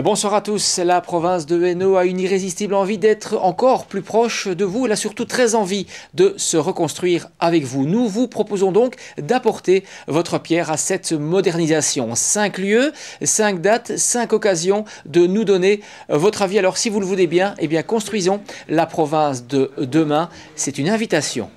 Bonsoir à tous. La province de Hainaut a une irrésistible envie d'être encore plus proche de vous. Elle a surtout très envie de se reconstruire avec vous. Nous vous proposons donc d'apporter votre pierre à cette modernisation. 5 lieux, 5 dates, 5 occasions de nous donner votre avis. Alors si vous le voulez bien, eh bien construisons la province de demain. C'est une invitation.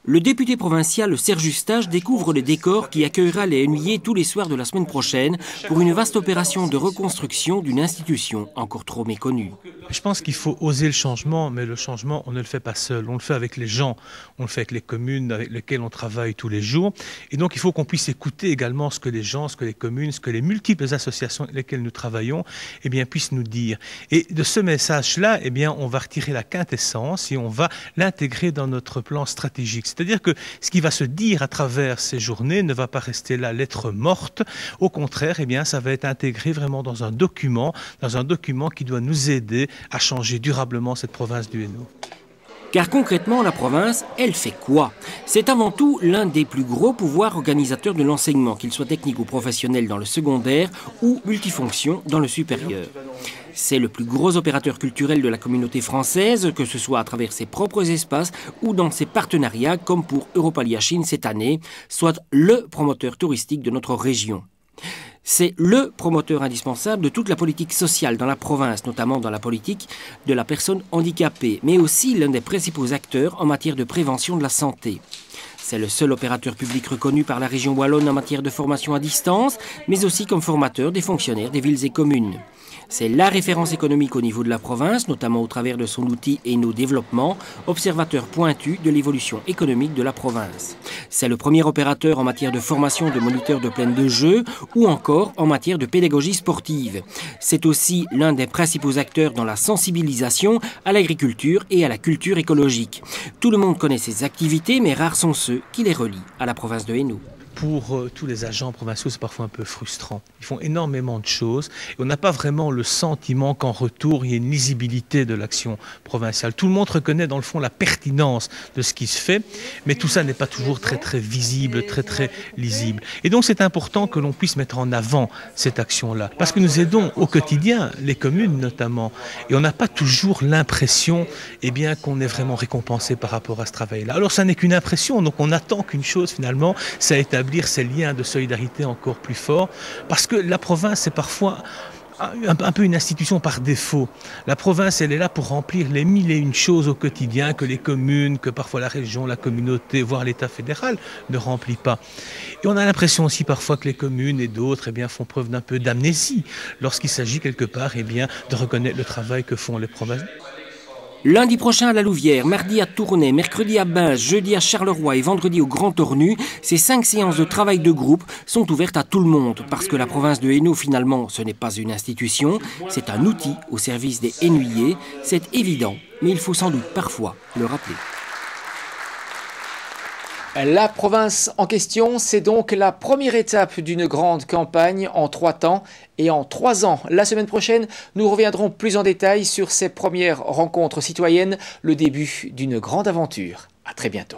Le député provincial Serge Eustache découvre le décor qui accueillera les Hainouiers tous les soirs de la semaine prochaine pour une vaste opération de reconstruction d'une institution encore trop méconnue. Je pense qu'il faut oser le changement, mais le changement, on ne le fait pas seul. On le fait avec les gens, on le fait avec les communes avec lesquelles on travaille tous les jours. Et donc, il faut qu'on puisse écouter également ce que les gens, ce que les communes, ce que les multiples associations avec lesquelles nous travaillons, eh bien, puissent nous dire. Et de ce message-là, eh bien, on va retirer la quintessence et on va l'intégrer dans notre plan stratégique. C'est-à-dire que ce qui va se dire à travers ces journées ne va pas rester là lettre morte. Au contraire, eh bien, ça va être intégré vraiment dans un document qui doit nous aider à changer durablement cette province du Hainaut. Car concrètement, la province, elle fait quoi? C'est avant tout l'un des plus gros pouvoirs organisateurs de l'enseignement, qu'il soit technique ou professionnel dans le secondaire ou multifonction dans le supérieur. C'est le plus gros opérateur culturel de la communauté française, que ce soit à travers ses propres espaces ou dans ses partenariats, comme pour Europalia Chine cette année, soit le promoteur touristique de notre région. C'est le promoteur indispensable de toute la politique sociale dans la province, notamment dans la politique de la personne handicapée, mais aussi l'un des principaux acteurs en matière de prévention de la santé. C'est le seul opérateur public reconnu par la région wallonne en matière de formation à distance, mais aussi comme formateur des fonctionnaires des villes et communes. C'est la référence économique au niveau de la province, notamment au travers de son outil Hainaut Développement, observateur pointu de l'évolution économique de la province. C'est le premier opérateur en matière de formation de moniteurs de plaine de jeu ou encore en matière de pédagogie sportive. C'est aussi l'un des principaux acteurs dans la sensibilisation à l'agriculture et à la culture écologique. Tout le monde connaît ses activités, mais rares sont ceux qui les relient à la province de Hainaut. Pour tous les agents provinciaux, c'est parfois un peu frustrant. Ils font énormément de choses et on n'a pas vraiment le sentiment qu'en retour, il y ait une lisibilité de l'action provinciale. Tout le monde reconnaît dans le fond la pertinence de ce qui se fait, mais tout ça n'est pas toujours très visible, très lisible. Et donc c'est important que l'on puisse mettre en avant cette action-là, parce que nous aidons au quotidien, les communes notamment, et on n'a pas toujours l'impression qu'on est vraiment récompensé par rapport à ce travail-là. Alors ça n'est qu'une impression, donc on attend qu'une chose finalement, c'est établir ces liens de solidarité encore plus forts, parce que la province, c'est parfois un peu une institution par défaut. La province, elle est là pour remplir les 1001 choses au quotidien que les communes, que parfois la région, la communauté, voire l'État fédéral ne remplit pas. Et on a l'impression aussi parfois que les communes et d'autres font preuve d'un peu d'amnésie lorsqu'il s'agit quelque part de reconnaître le travail que font les provinces. Lundi prochain à la Louvière, mardi à Tournai, mercredi à Binche, jeudi à Charleroi et vendredi au Grand Ornu, ces 5 séances de travail de groupe sont ouvertes à tout le monde. Parce que la province de Hainaut, finalement, ce n'est pas une institution, c'est un outil au service des Hainouiers. C'est évident, mais il faut sans doute parfois le rappeler. La province en question, c'est donc la première étape d'une grande campagne en 3 temps et en 3 ans. La semaine prochaine, nous reviendrons plus en détail sur ces premières rencontres citoyennes, le début d'une grande aventure. À très bientôt.